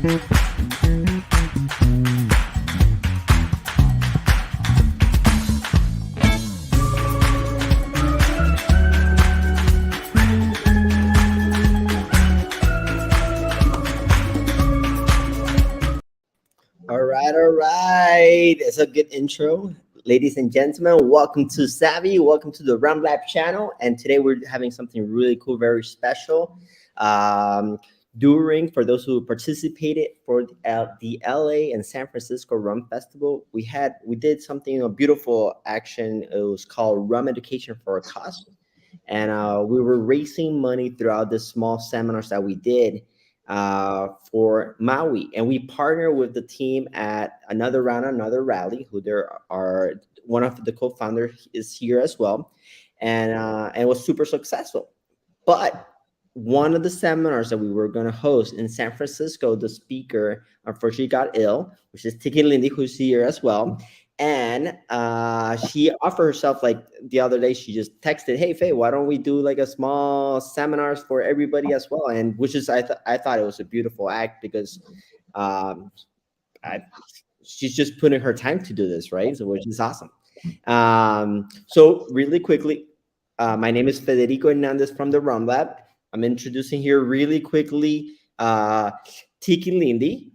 All right. It's a good intro. Ladies and gentlemen, welcome to Savvy. Welcome to the Rum Lab channel. And today we're having something really cool, very special. For those who participated for the LA and San Francisco Rum Festival, we did something, a beautiful action. It was called Rum Education for a Cause. And we were raising money throughout the small seminars that we did for Maui, and we partner with the team at Another Round, Another Rally, who there are one of the co-founders is here as well, and it was super successful. But one of the seminars that we were going to host in San Francisco, the speaker unfortunately got ill, which is Tiki Lindy, who's here as well. And she offered herself, like the other day, she just texted, "Hey Faye, why don't we do like a small seminars for everybody as well?" And which is I thought it was a beautiful act because um, she's just putting her time to do this, right? So which is awesome. So really quickly, my name is Federico Hernandez from the Rum Lab. I'm introducing here really quickly Tiki Lindy.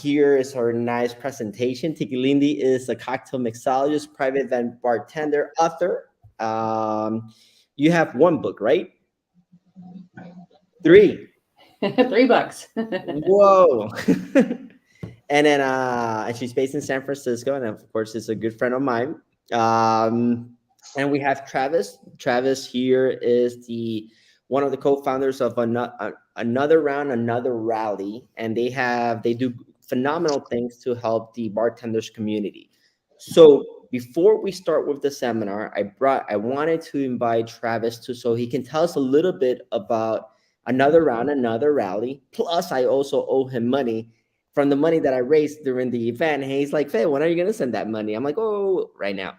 Here is her nice presentation. Tiki Lindy is a cocktail mixologist, private event bartender, author. You have one book, right? Three. $3. Whoa. And she's based in San Francisco, and of course, is a good friend of mine. And we have Travis. Travis here is one of the co-founders of Another Round, Another Rally, and they do phenomenal things to help the bartenders community. So before we start with the seminar, I wanted to invite Travis so he can tell us a little bit about Another Round, Another Rally. Plus, I also owe him money from the money that I raised during the event. And he's like, "Faye, when are you going to send that money?" I'm like, "Oh, right now."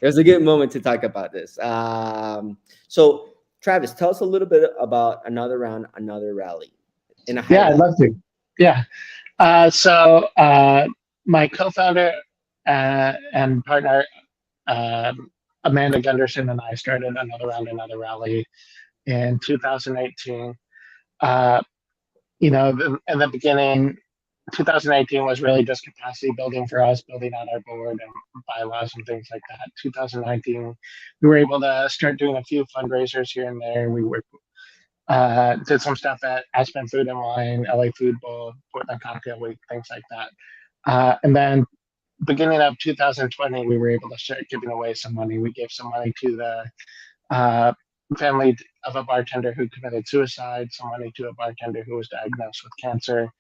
There's a good moment to talk about this. So, Travis, tell us a little bit about Another Round, Another Rally. Yeah, I'd love to. Yeah. So my co-founder and partner, Amanda Gunderson, and I started Another Round, Another Rally in 2018. In the beginning, 2018 was really just capacity building for us, building out our board and bylaws and things like that. 2019, we were able to start doing a few fundraisers here and there. We did some stuff at Aspen Food and Wine, LA Food Bowl, Portland Cocktail Week, things like that. And then beginning of 2020, we were able to start giving away some money. We gave some money to the family of a bartender who committed suicide, some money to a bartender who was diagnosed with cancer,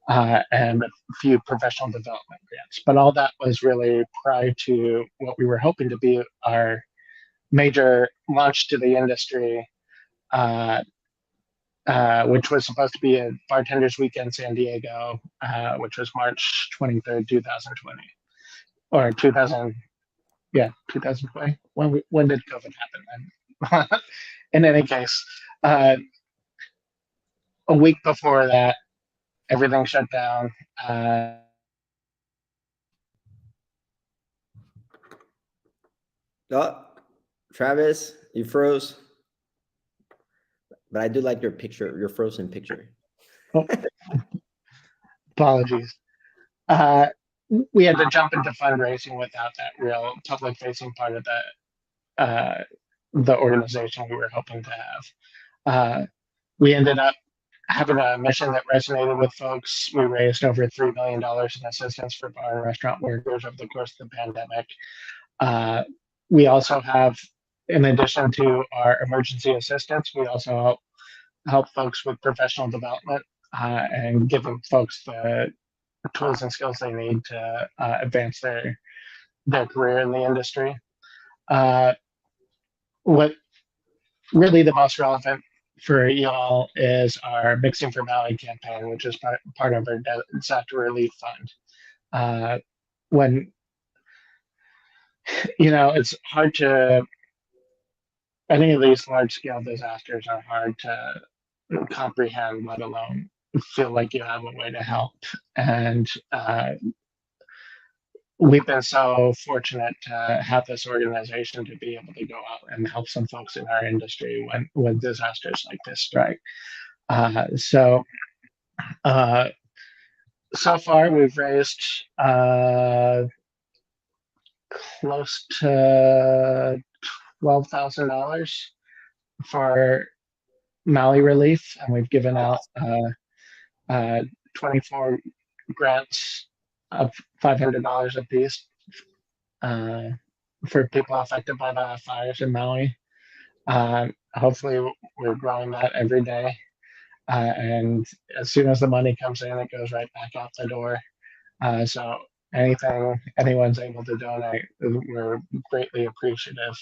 and a few professional development grants. But all that was really prior to what we were hoping to be our major launch to the industry, which was supposed to be a Bartenders Weekend San Diego, which was March 23rd, 2020. Or 2020. When did COVID happen then? In any case, a week before that, everything shut down. Oh, Travis, you froze. But I do like your picture, your frozen picture. Oh, apologies. We had to jump into fundraising without that real public-facing part of the organization we were hoping to have. We ended up having a mission that resonated with folks. We raised over $3 million in assistance for bar and restaurant workers over the course of the pandemic. We also have, in addition to our emergency assistance, we also help folks with professional development and giving folks the tools and skills they need to advance their career in the industry. What really the most relevant for y'all is our Mixing for Maui campaign, which is part of our disaster relief fund. When, it's hard to, any of these large scale disasters are hard to comprehend, let alone feel like you have a way to help. And we've been so fortunate to have this organization to be able to go out and help some folks in our industry when disasters like this strike. So uh, so far we've raised close to $12,000 for Maui relief, and we've given out 24 grants of $500 apiece for people affected by the fires in Maui. Hopefully, we're growing that every day. And as soon as the money comes in, it goes right back out the door. So anything anyone's able to donate, we're greatly appreciative.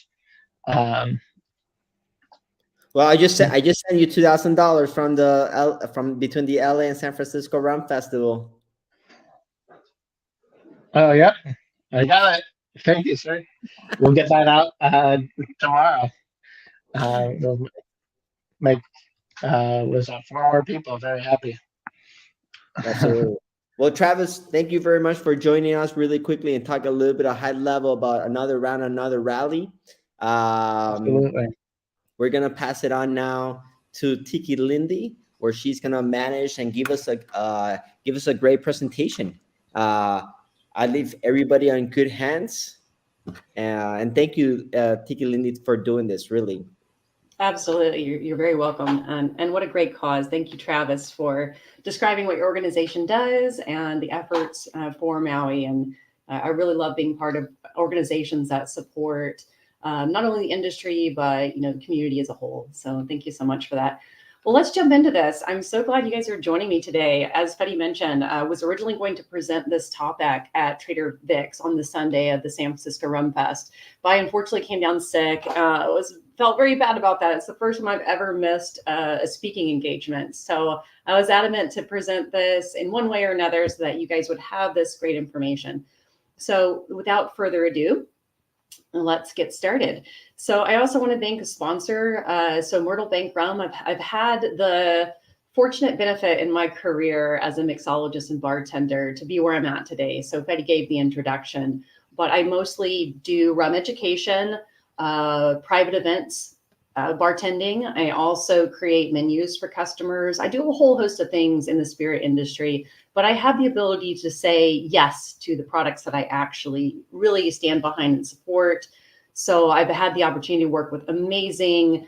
Well, I just sent you $2,000 from from between the LA and San Francisco Rum Festival. Oh, yeah, I got it. Thank you, sir. We'll get that out tomorrow. We'll make was 4 more people very happy. Absolutely. Well, Travis, thank you very much for joining us really quickly and talk a little bit of high level about another round, another rally. Absolutely. We're gonna pass it on now to Tiki Lindy, where she's gonna manage and give us a great presentation. I leave everybody on good hands, and thank you, Tiki Lindy, for doing this. Really. Absolutely. You're very welcome. And what a great cause. Thank you, Travis, for describing what your organization does and the efforts for Maui. And I really love being part of organizations that support not only the industry, but, the community as a whole. So thank you so much for that. Well, let's jump into this. I'm so glad you guys are joining me today. As Fetty mentioned, I was originally going to present this topic at Trader Vic's on the Sunday of the San Francisco Rum Fest, but I unfortunately came down sick. Felt very bad about that. It's the first time I've ever missed a speaking engagement. So I was adamant to present this in one way or another so that you guys would have this great information. So without further ado, let's get started. So I also want to thank a sponsor. So Myrtle Bank Rum, I've had the fortunate benefit in my career as a mixologist and bartender to be where I'm at today. So Fetty gave the introduction, but I mostly do rum education, private events, bartending. I also create menus for customers. I do a whole host of things in the spirit industry, but I have the ability to say yes to the products that I actually really stand behind and support. So I've had the opportunity to work with amazing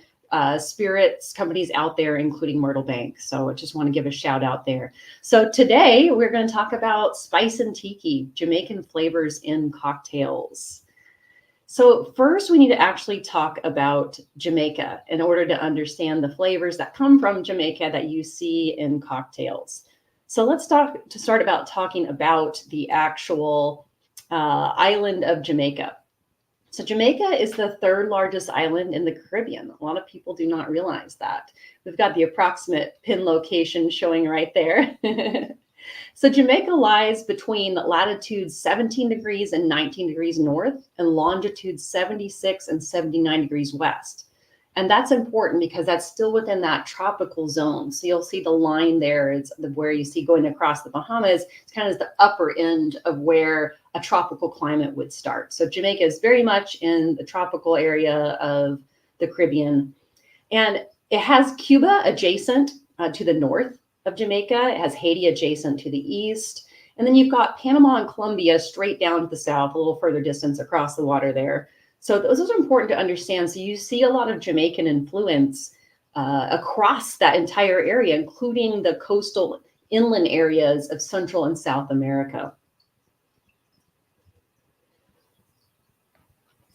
spirits companies out there, including Myrtle Bank. So I just want to give a shout out there. So today we're going to talk about spice and tiki, Jamaican flavors in cocktails. So first, we need to actually talk about Jamaica in order to understand the flavors that come from Jamaica that you see in cocktails. So let's start about talking about the actual island of Jamaica. So Jamaica is the third largest island in the Caribbean. A lot of people do not realize that. We've got the approximate pin location showing right there. So Jamaica lies between latitude 17 degrees and 19 degrees north and longitude 76 and 79 degrees west. And that's important because that's still within that tropical zone. So you'll see the line there is where you see going across the Bahamas. It's kind of the upper end of where a tropical climate would start. So Jamaica is very much in the tropical area of the Caribbean. And it has Cuba adjacent to the north of Jamaica. It has Haiti adjacent to the east. And then you've got Panama and Colombia straight down to the south, a little further distance across the water there. So those are important to understand. So you see a lot of Jamaican influence across that entire area, including the coastal inland areas of Central and South America.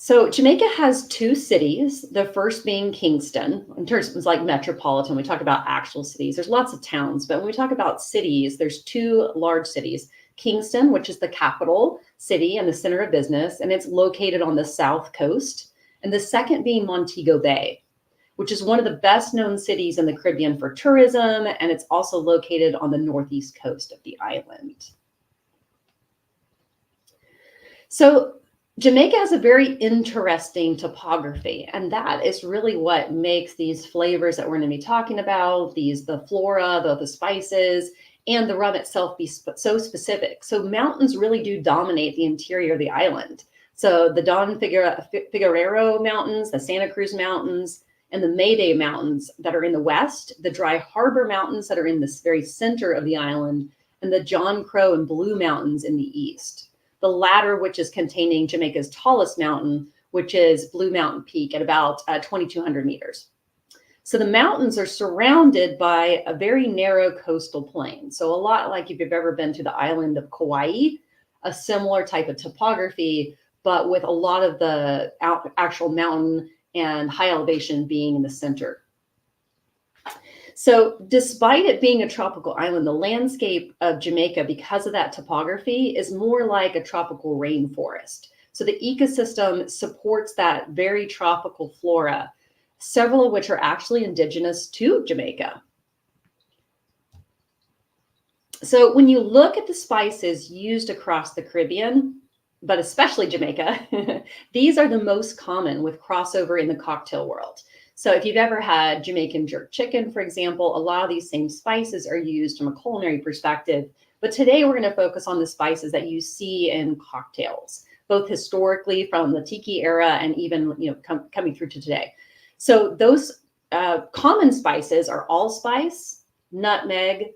So Jamaica has two cities, the first being Kingston. In terms of like metropolitan, we talk about actual cities. There's lots of towns, but when we talk about cities, there's two large cities. Kingston, which is the capital city and the center of business, and it's located on the south coast. And the second being Montego Bay, which is one of the best known cities in the Caribbean for tourism, and it's also located on the northeast coast of the island. So Jamaica has a very interesting topography, and that is really what makes these flavors that we're going to be talking about, the flora, the spices, and the rum itself be so specific. So mountains really do dominate the interior of the island. So the Don Figuerero Mountains, the Santa Cruz Mountains, and the Mayday Mountains that are in the west, the Dry Harbor Mountains that are in the very center of the island, and the John Crow and Blue Mountains in the east. The latter, which is containing Jamaica's tallest mountain, which is Blue Mountain Peak at about 2,200 meters. So the mountains are surrounded by a very narrow coastal plain. So a lot like if you've ever been to the island of Kauai, a similar type of topography, but with a lot of the actual mountain and high elevation being in the center. So despite it being a tropical island, the landscape of Jamaica, because of that topography, is more like a tropical rainforest. So the ecosystem supports that very tropical flora, several of which are actually indigenous to Jamaica. So when you look at the spices used across the Caribbean, but especially Jamaica, these are the most common with crossover in the cocktail world. So if you've ever had Jamaican jerk chicken, for example, a lot of these same spices are used from a culinary perspective. But today we're going to focus on the spices that you see in cocktails, both historically from the Tiki era and even coming through to today. So those common spices are allspice, nutmeg,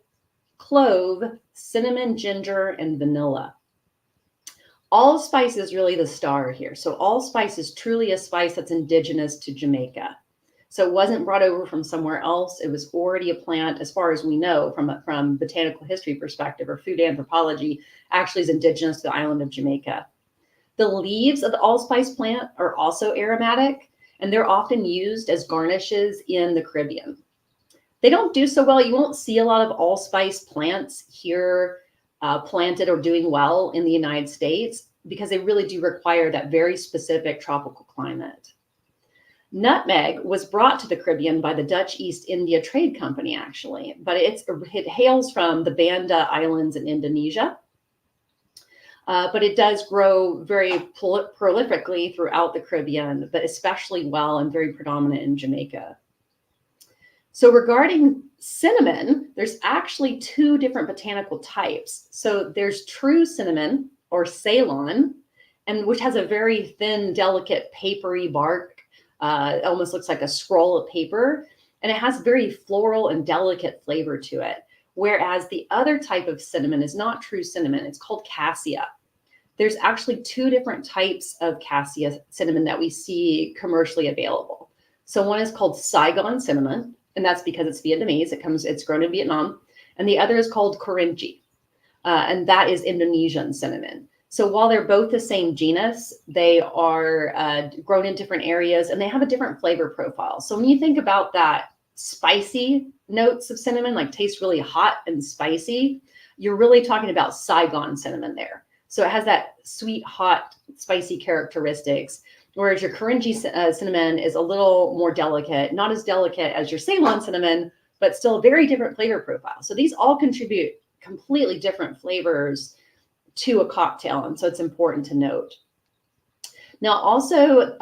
clove, cinnamon, ginger, and vanilla. Allspice is really the star here. So allspice is truly a spice that's indigenous to Jamaica. So it wasn't brought over from somewhere else. It was already a plant, as far as we know, from botanical history perspective or food anthropology, actually is indigenous to the island of Jamaica. The leaves of the allspice plant are also aromatic, and they're often used as garnishes in the Caribbean. They don't do so well. You won't see a lot of allspice plants here planted or doing well in the United States because they really do require that very specific tropical climate. Nutmeg was brought to the Caribbean by the Dutch East India Trade Company, actually, but it hails from the Banda Islands in Indonesia. But it does grow very prolifically throughout the Caribbean, but especially well and very predominant in Jamaica. So regarding cinnamon, there's actually two different botanical types. So there's true cinnamon or Ceylon, and which has a very thin, delicate, papery bark. It almost looks like a scroll of paper, and it has very floral and delicate flavor to it. Whereas the other type of cinnamon is not true cinnamon. It's called cassia. There's actually two different types of cassia cinnamon that we see commercially available. So one is called Saigon cinnamon, and that's because it's Vietnamese. It's grown in Vietnam. And the other is called Korinchi, and that is Indonesian cinnamon. So while they're both the same genus, they are grown in different areas and they have a different flavor profile. So when you think about that spicy notes of cinnamon, like taste really hot and spicy, you're really talking about Saigon cinnamon there. So it has that sweet, hot, spicy characteristics, whereas your Korinchi cinnamon is a little more delicate, not as delicate as your Ceylon cinnamon, but still a very different flavor profile. So these all contribute completely different flavors to a cocktail, and so it's important to note. Now, also,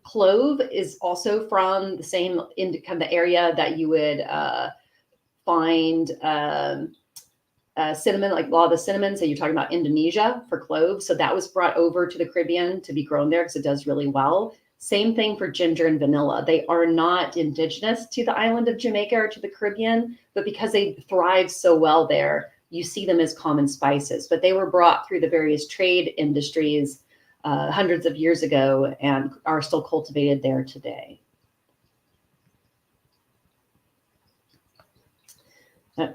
clove is also from the same kind of the area that you would find cinnamon, like a lot of the cinnamon. So you're talking about Indonesia for clove. So that was brought over to the Caribbean to be grown there because it does really well. Same thing for ginger and vanilla. They are not indigenous to the island of Jamaica or to the Caribbean, but because they thrive so well there, you see them as common spices, but they were brought through the various trade industries hundreds of years ago and are still cultivated there today.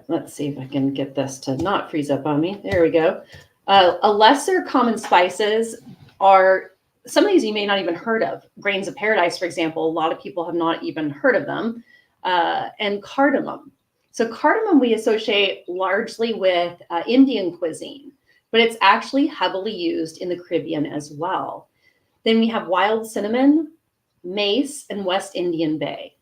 Let's see if I can get this to not freeze up on me. There we go. A lesser common spices are, some of these you may not even heard of. Grains of paradise, for example, a lot of people have not even heard of them. And cardamom. So cardamom we associate largely with Indian cuisine, but it's actually heavily used in the Caribbean as well. Then we have wild cinnamon, mace, and West Indian bay.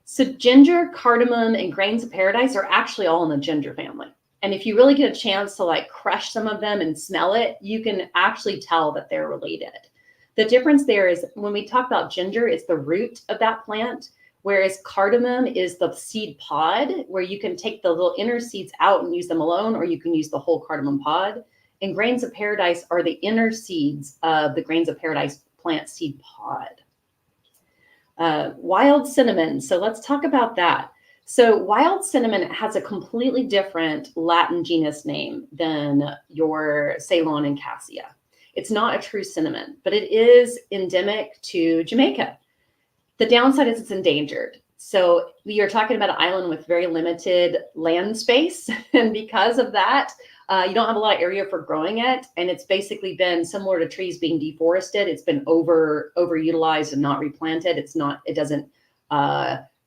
So ginger, cardamom, and grains of paradise are actually all in the ginger family. And if you really get a chance to like crush some of them and smell it, you can actually tell that they're related. The difference there is when we talk about ginger, it's the root of that plant, whereas cardamom is the seed pod, where you can take the little inner seeds out and use them alone, or you can use the whole cardamom pod. And grains of paradise are the inner seeds of the grains of paradise plant seed pod. Wild cinnamon. So let's talk about that. So wild cinnamon has a completely different Latin genus name than your Ceylon and Cassia. It's not a true cinnamon, but it is endemic to Jamaica. The downside is it's endangered. So we are talking about an island with very limited land space. And because of that, you don't have a lot of area for growing it. And it's basically been similar to trees being deforested. It's been overutilized and not replanted. It doesn't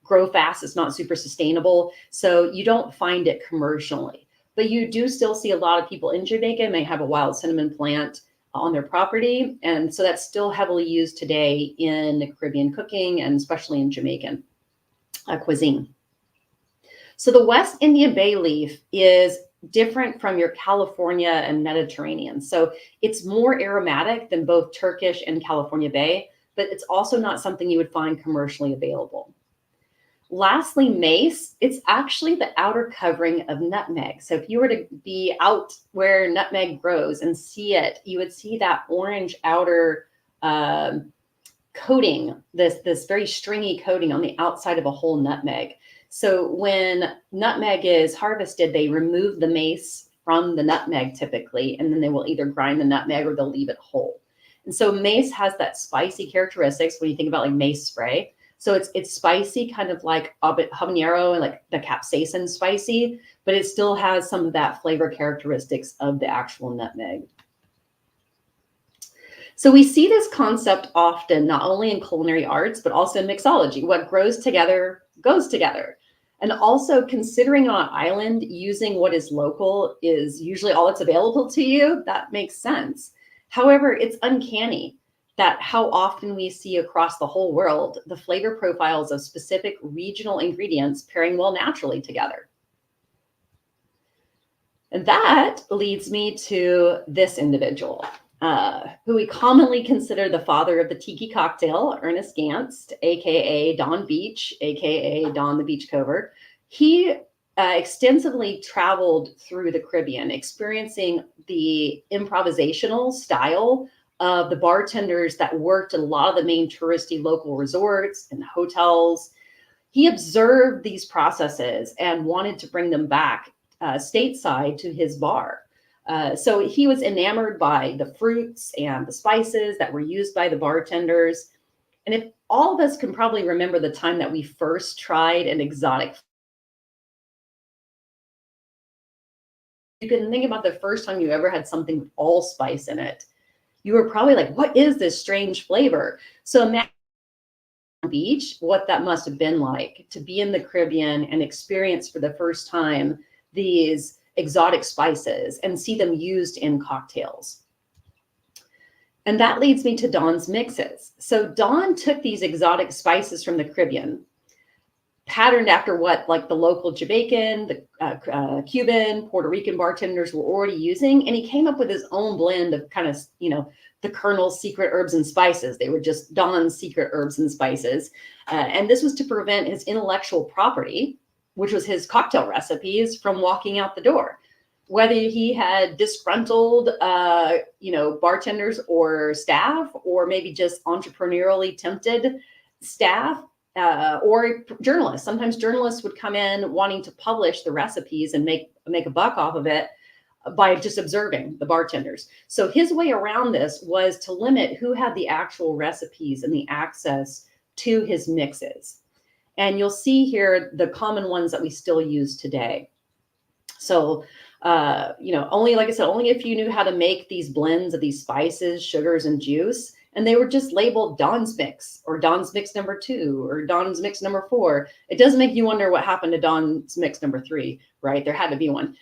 grow fast. It's not super sustainable. So you don't find it commercially. But you do still see a lot of people in Jamaica may have a wild cinnamon plant on their property. And so that's still heavily used today in Caribbean cooking and especially in Jamaican cuisine. So the West Indian bay leaf is different from your California and Mediterranean. So it's more aromatic than both Turkish and California bay, but it's also not something you would find commercially available. Lastly, mace, it's actually the outer covering of nutmeg. So if you were to be out where nutmeg grows and see it, you would see that orange outer coating, this very stringy coating on the outside of a whole nutmeg. So when nutmeg is harvested, they remove the mace from the nutmeg typically, and then they will either grind the nutmeg or they'll leave it whole. And so mace has that spicy characteristics when you think about like mace spray. So it's spicy, kind of like habanero and like the capsaicin spicy, but it still has some of that flavor characteristics of the actual nutmeg. So we see this concept often, not only in culinary arts, but also in mixology. What grows together goes together. And also considering on an island, using what is local is usually all that's available to you. That makes sense. However, it's uncanny that how often we see across the whole world the flavor profiles of specific regional ingredients pairing well naturally together. And that leads me to this individual, who we commonly consider the father of the Tiki cocktail, Ernest Gantz, aka Don Beach, aka Don the Beachcomber. He extensively traveled through the Caribbean, experiencing the improvisational style of the bartenders that worked at a lot of the main touristy local resorts and hotels. He observed these processes and wanted to bring them back stateside to his bar. So he was enamored by the fruits and the spices that were used by the bartenders. And if all of us can probably remember the time that we first tried an exotic, you can think about the first time you ever had something with allspice in it. You were probably like, what is this strange flavor? So imagine beach, what that must have been like to be in the Caribbean and experience for the first time these exotic spices and see them used in cocktails. And that leads me to Don's mixes. So Don took these exotic spices from the Caribbean, patterned after what like the local Jamaican, the Cuban, Puerto Rican bartenders were already using. And he came up with his own blend of kind of, the Colonel's secret herbs and spices. They were just Don's secret herbs and spices. And this was to prevent his intellectual property, which was his cocktail recipes, from walking out the door. Whether he had disgruntled, bartenders or staff, or maybe just entrepreneurially tempted staff, or journalists. Sometimes journalists would come in wanting to publish the recipes and make a buck off of it by just observing the bartenders. So his way around this was to limit who had the actual recipes and the access to his mixes. And you'll see here the common ones that we still use today. So, only, like I said, only if you knew how to make these blends of these spices, sugars, and juice, and they were just labeled Don's Mix or Don's Mix number 2 or Don's Mix number 4. It does make you wonder what happened to Don's Mix number 3, right? There had to be one.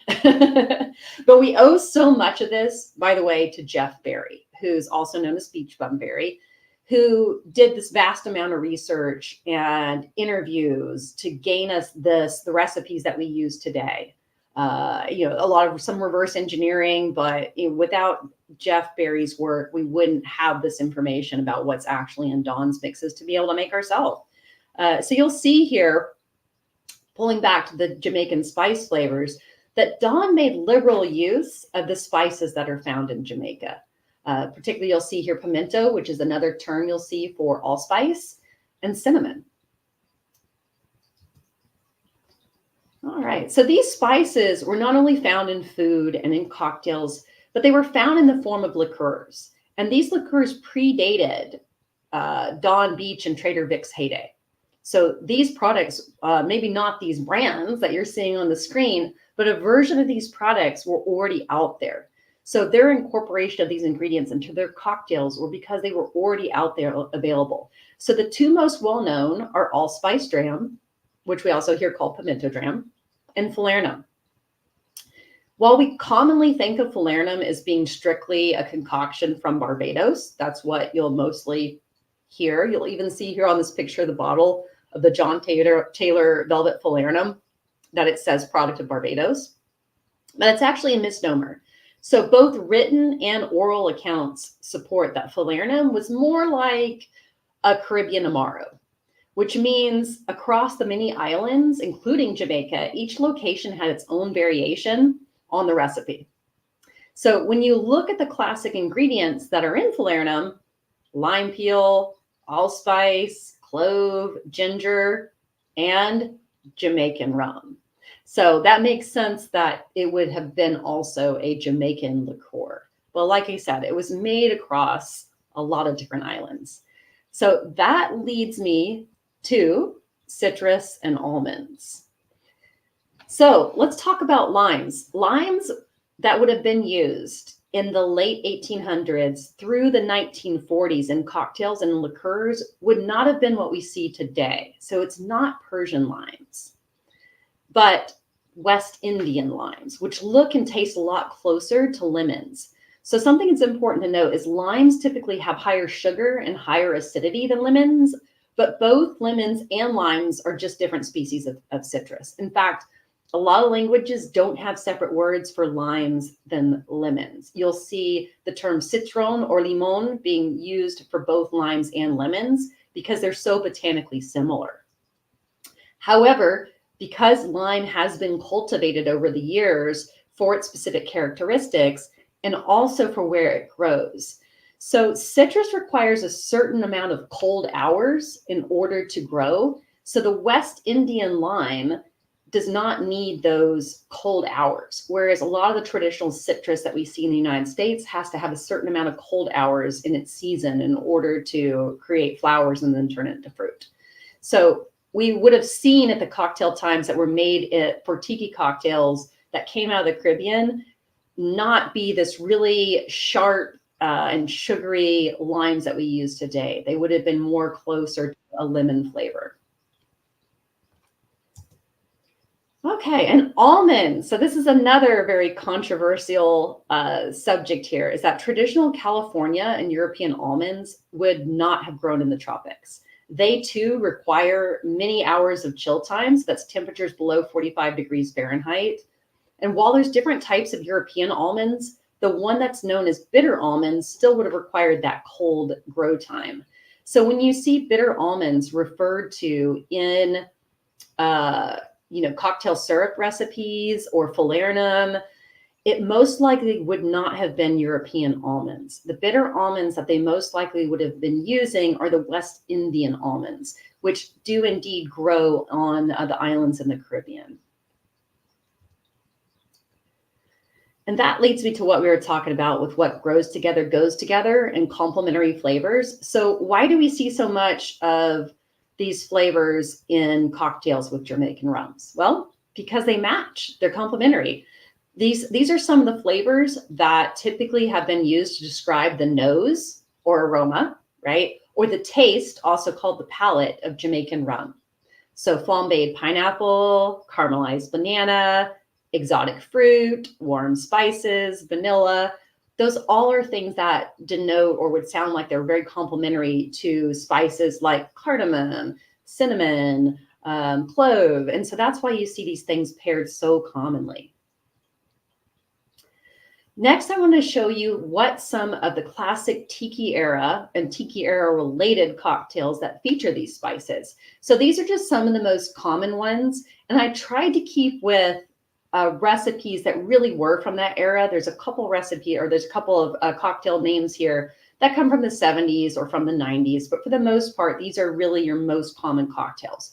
But we owe so much of this, by the way, to Jeff Berry, who's also known as Beach Bum Berry, who did this vast amount of research and interviews to gain us the recipes that we use today. a lot of some reverse engineering, but without Jeff Berry's work, we wouldn't have this information about what's actually in Dawn's mixes to be able to make ourselves. So you'll see here, pulling back to the Jamaican spice flavors, that Dawn made liberal use of the spices that are found in Jamaica. Particularly, you'll see here pimento, which is another term you'll see for allspice, and cinnamon. All right, so these spices were not only found in food and in cocktails, but they were found in the form of liqueurs. And these liqueurs predated Dawn Beach and Trader Vic's heyday. So these products, maybe not these brands that you're seeing on the screen, but a version of these products were already out there. So their incorporation of these ingredients into their cocktails were because they were already out there available. So the two most well-known are allspice dram, which we also hear called pimento dram, and falernum. While we commonly think of falernum as being strictly a concoction from Barbados, that's what you'll mostly hear. You'll even see here on this picture the bottle of the John Taylor Velvet Falernum that it says product of Barbados, but it's actually a misnomer. So both written and oral accounts support that falernum was more like a Caribbean Amaro, which means across the many islands, including Jamaica, each location had its own variation on the recipe. So when you look at the classic ingredients that are in falernum, lime peel, allspice, clove, ginger, and Jamaican rum. So that makes sense that it would have been also a Jamaican liqueur. Well, like I said, it was made across a lot of different islands. So that leads me to citrus and almonds. So let's talk about limes. Limes that would have been used in the late 1800s through the 1940s in cocktails and liqueurs would not have been what we see today. So it's not Persian limes, but West Indian limes, which look and taste a lot closer to lemons. So something that's important to note is limes typically have higher sugar and higher acidity than lemons, but both lemons and limes are just different species of citrus. In fact, a lot of languages don't have separate words for limes than lemons. You'll see the term citron or limon being used for both limes and lemons because they're so botanically similar. However, because lime has been cultivated over the years for its specific characteristics and also for where it grows. So citrus requires a certain amount of cold hours in order to grow. So the West Indian lime does not need those cold hours, whereas a lot of the traditional citrus that we see in the United States has to have a certain amount of cold hours in its season in order to create flowers and then turn it into fruit. So we would have seen at the cocktail times that were made for tiki cocktails that came out of the Caribbean not be this really sharp and sugary limes that we use today. They would have been more closer to a lemon flavor. Okay, and almonds. So this is another very controversial subject here, is that traditional California and European almonds would not have grown in the tropics. They too require many hours of chill times. That's temperatures below 45 degrees Fahrenheit. And while there's different types of European almonds, the one that's known as bitter almonds still would have required that cold grow time. So when you see bitter almonds referred to in cocktail syrup recipes or falernum, it most likely would not have been European almonds. The bitter almonds that they most likely would have been using are the West Indian almonds, which do indeed grow on the islands in the Caribbean. And that leads me to what we were talking about with what grows together, goes together, and complementary flavors. So why do we see so much of these flavors in cocktails with Jamaican rums? Well, because they match, they're complementary. These are some of the flavors that typically have been used to describe the nose or aroma, right? Or the taste, also called the palate, of Jamaican rum. So flambéed pineapple, caramelized banana, exotic fruit, warm spices, vanilla. Those all are things that denote or would sound like they're very complementary to spices like cardamom, cinnamon, clove. And so that's why you see these things paired so commonly. Next, I want to show you what some of the classic Tiki era and Tiki era related cocktails that feature these spices. So these are just some of the most common ones. And I tried to keep with recipes that really were from that era. There's a couple of cocktail names here that come from the 70s or from the 90s. But for the most part, these are really your most common cocktails.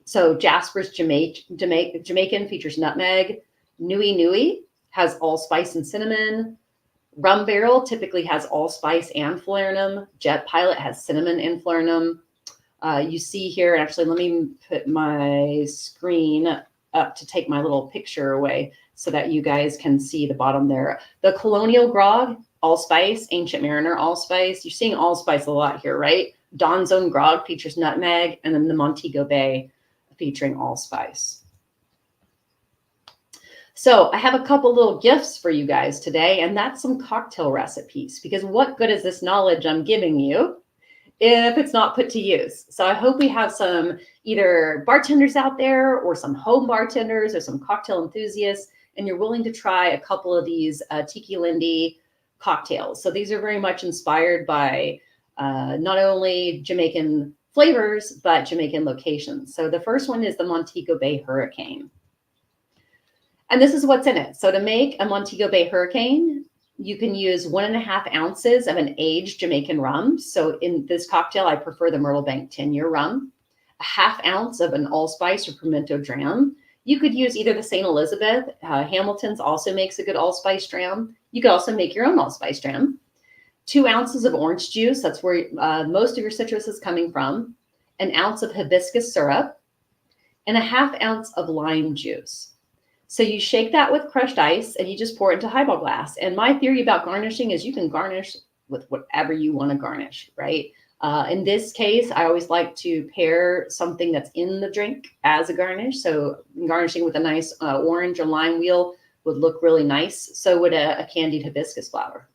So Jasper's Jamaican features nutmeg. Nui Nui has allspice and cinnamon. Rum Barrel typically has allspice and falernum. Jet Pilot has cinnamon and falernum. You see here, actually, let me put my screen up to take my little picture away so that you guys can see the bottom there. The Colonial Grog, allspice. Ancient Mariner, allspice. You're seeing allspice a lot here, right? Dawn's Own Grog features nutmeg, and then the Montego Bay featuring allspice. So I have a couple little gifts for you guys today, and that's some cocktail recipes, because what good is this knowledge I'm giving you if it's not put to use? So I hope we have some either bartenders out there or some home bartenders or some cocktail enthusiasts, and you're willing to try a couple of these Tiki Lindy cocktails. So these are very much inspired by not only Jamaican flavors, but Jamaican locations. So the first one is the Montego Bay Hurricane. And this is what's in it. So to make a Montego Bay Hurricane, you can use 1.5 ounces of an aged Jamaican rum. So in this cocktail, I prefer the Myrtle Bank 10-year rum, a 1/2 ounce of an allspice or pimento dram. You could use either the St. Elizabeth. Hamilton's also makes a good allspice dram. You could also make your own allspice dram. 2 ounces of orange juice. That's where most of your citrus is coming from. 1 ounce of hibiscus syrup, and a 1/2 ounce of lime juice. So you shake that with crushed ice and you just pour it into a highball glass. And my theory about garnishing is you can garnish with whatever you want to garnish, right? In this case, I always like to pair something that's in the drink as a garnish. So garnishing with a nice orange or lime wheel would look really nice. So would a candied hibiscus flower.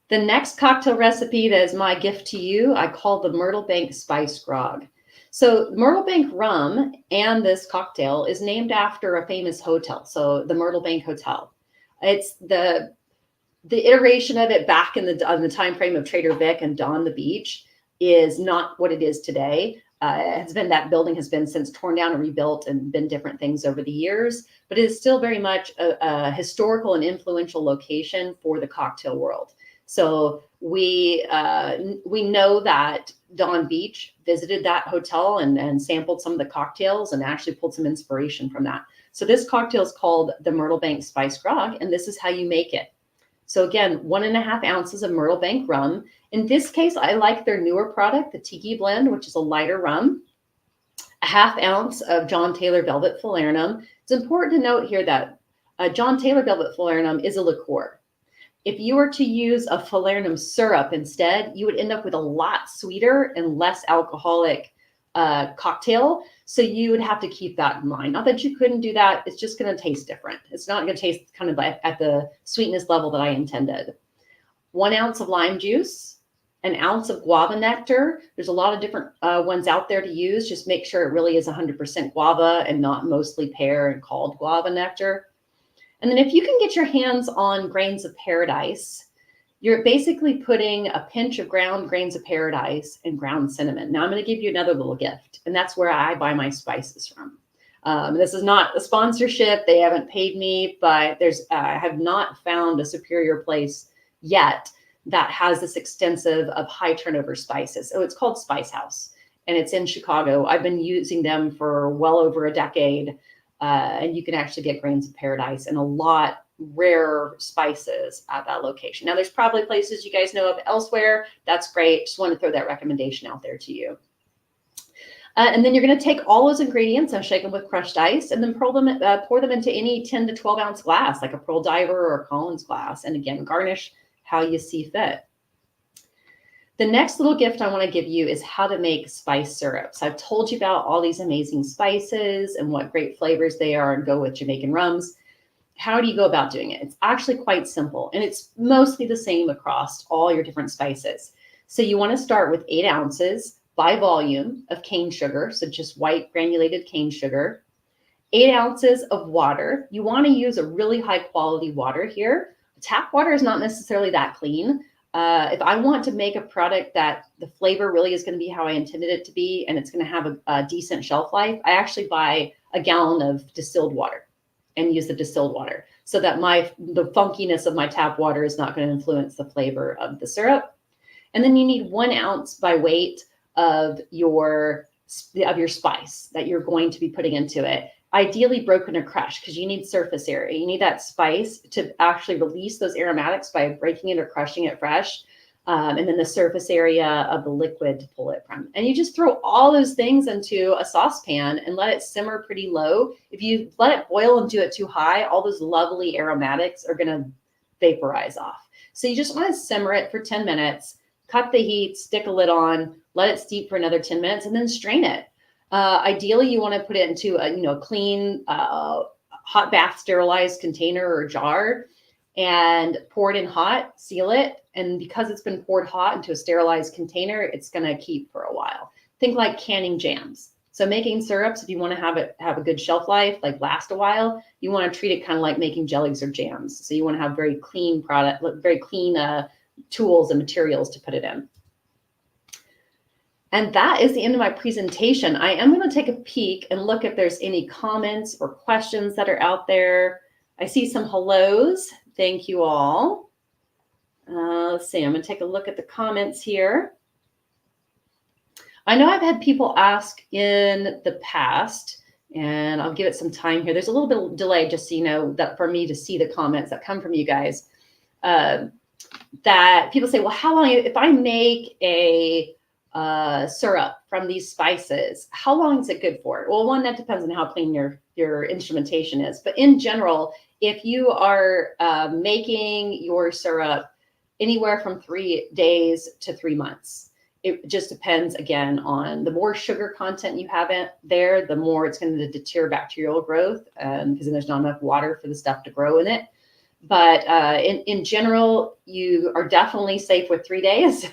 The next cocktail recipe that is my gift to you, I call the Myrtle Bank Spice Grog. So Myrtle Bank rum and this cocktail is named after a famous hotel. So the Myrtle Bank Hotel. It's the iteration of it back in the time frame of Trader Vic and Don the Beach is not what it is today. That building has been since torn down and rebuilt and been different things over the years, but it is still very much a historical and influential location for the cocktail world. So we know that Don Beach visited that hotel and sampled some of the cocktails and actually pulled some inspiration from that. So this cocktail is called the Myrtle Bank Spice Grog, and this is how you make it. So again, 1.5 ounces of Myrtle Bank rum. In this case, I like their newer product, the Tiki blend, which is a lighter rum. A 1/2 ounce of John Taylor Velvet Falernum. It's important to note here that John Taylor Velvet Falernum is a liqueur. If you were to use a falernum syrup instead, you would end up with a lot sweeter and less alcoholic cocktail. So you would have to keep that in mind. Not that you couldn't do that. It's just going to taste different. It's not going to taste kind of at the sweetness level that I intended. 1 ounce of lime juice, 1 ounce of guava nectar. There's a lot of different ones out there to use. Just make sure it really is 100% guava and not mostly pear and called guava nectar. And then if you can get your hands on grains of paradise, you're basically putting a pinch of ground grains of paradise and ground cinnamon. Now I'm going to give you another little gift, and that's where I buy my spices from. This is not a sponsorship. They haven't paid me, but I have not found a superior place yet that has this extensive of high turnover spices. So it's called Spice House, and it's in Chicago. I've been using them for well over a decade. And you can actually get grains of paradise and a lot rare spices at that location. Now, there's probably places you guys know of elsewhere. That's great. Just want to throw that recommendation out there to you. And then you're going to take all those ingredients and shake them with crushed ice, and then pour them into any 10 to 12 ounce glass, like a Pearl Diver or a Collins glass. And again, garnish how you see fit. The next little gift I want to give you is how to make spice syrups. I've told you about all these amazing spices and what great flavors they are and go with Jamaican rums. How do you go about doing it? It's actually quite simple, and it's mostly the same across all your different spices. So you want to start with 8 ounces by volume of cane sugar, so just white granulated cane sugar, 8 ounces of water. You want to use a really high quality water here. Tap water is not necessarily that clean. If I want to make a product that the flavor really is going to be how I intended it to be, and it's going to have a decent shelf life, I actually buy a gallon of distilled water and use the distilled water so that the funkiness of my tap water is not going to influence the flavor of the syrup. And then you need 1 ounce by weight of your spice that you're going to be putting into it. Ideally broken or crushed, because you need surface area. You need that spice to actually release those aromatics by breaking it or crushing it fresh. And then the surface area of the liquid to pull it from. And you just throw all those things into a saucepan and let it simmer pretty low. If you let it boil and do it too high, all those lovely aromatics are going to vaporize off. So you just want to simmer it for 10 minutes, cut the heat, stick a lid on, let it steep for another 10 minutes, and then strain it. Ideally, you want to put it into a clean, hot bath sterilized container or jar and pour it in hot, seal it. And because it's been poured hot into a sterilized container, it's going to keep for a while. Think like canning jams. So making syrups, if you want to have a good shelf life, like last a while, you want to treat it kind of like making jellies or jams. So you want to have very clean tools and materials to put it in. And that is the end of my presentation. I am going to take a peek and look if there's any comments or questions that are out there. I see some hellos. Thank you all. Let's see, I'm going to take a look at the comments here. I know I've had people ask in the past, and I'll give it some time here. There's a little bit of delay, just so you know, that for me to see the comments that come from you guys. That people say, well, how long, if I make a syrup from these spices, how long is it good for? Well, one, that depends on how clean your instrumentation is. But in general, if you are making your syrup anywhere from 3 days to 3 months, it just depends, again, on the more sugar content you have in there, the more it's going to deter bacterial growth because then there's not enough water for the stuff to grow in it. But in general, you are definitely safe with 3 days.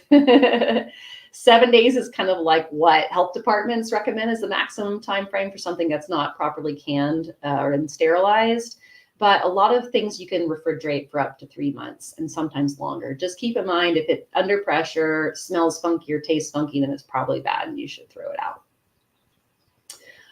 7 days is kind of like what health departments recommend as the maximum time frame for something that's not properly canned or sterilized. But a lot of things you can refrigerate for up to 3 months and sometimes longer. Just keep in mind, if it's under pressure, smells funky or tastes funky, then it's probably bad and you should throw it out.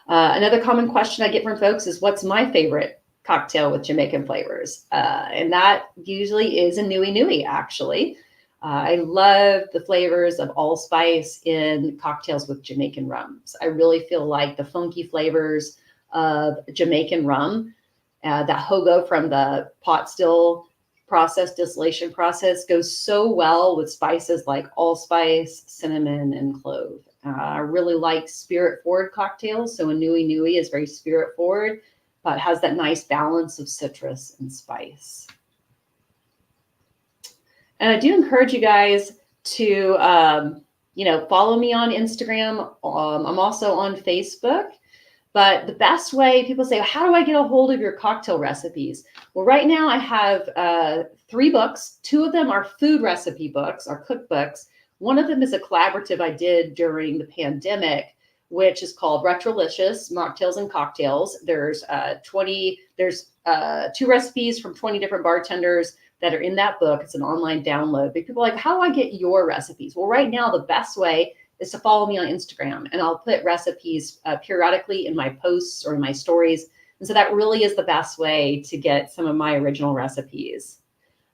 Another common question I get from folks is, what's my favorite cocktail with Jamaican flavors? And that usually is a nui nui, actually. I love the flavors of allspice in cocktails with Jamaican rums. I really feel like the funky flavors of Jamaican rum, that hogo from the pot still process, distillation process, goes so well with spices like allspice, cinnamon, and clove. I really like spirit-forward cocktails. So a nui nui is very spirit-forward, but has that nice balance of citrus and spice. And I do encourage you guys to, follow me on Instagram. I'm also on Facebook. But the best way, people say, how do I get a hold of your cocktail recipes? Well, right now I have 3 books. 2 of them are food recipe books, or cookbooks. One of them is a collaborative I did during the pandemic, which is called Retrolicious, Mocktails and Cocktails. There's 2 recipes from 20 different bartenders that are in that book. It's an online download. But people are like, how do I get your recipes? Well, right now, the best way is to follow me on Instagram, and I'll put recipes periodically in my posts or in my stories. And so that really is the best way to get some of my original recipes.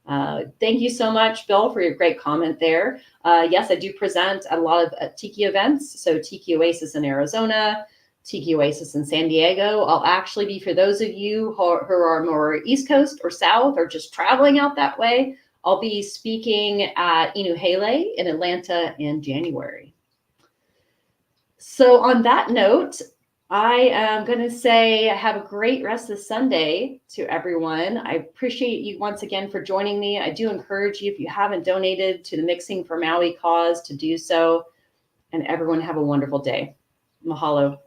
Thank you so much, Bill, for your great comment there. Yes, I do present at a lot of Tiki events. So Tiki Oasis in Arizona, Tiki Oasis in San Diego. I'll actually be, for those of you who are more East Coast or South or just traveling out that way, I'll be speaking at Inuhele in Atlanta in January. So on that note, I am going to say have a great rest of Sunday to everyone. I appreciate you once again for joining me. I do encourage you, if you haven't donated to the Mixing for Maui cause, to do so. And everyone have a wonderful day. Mahalo.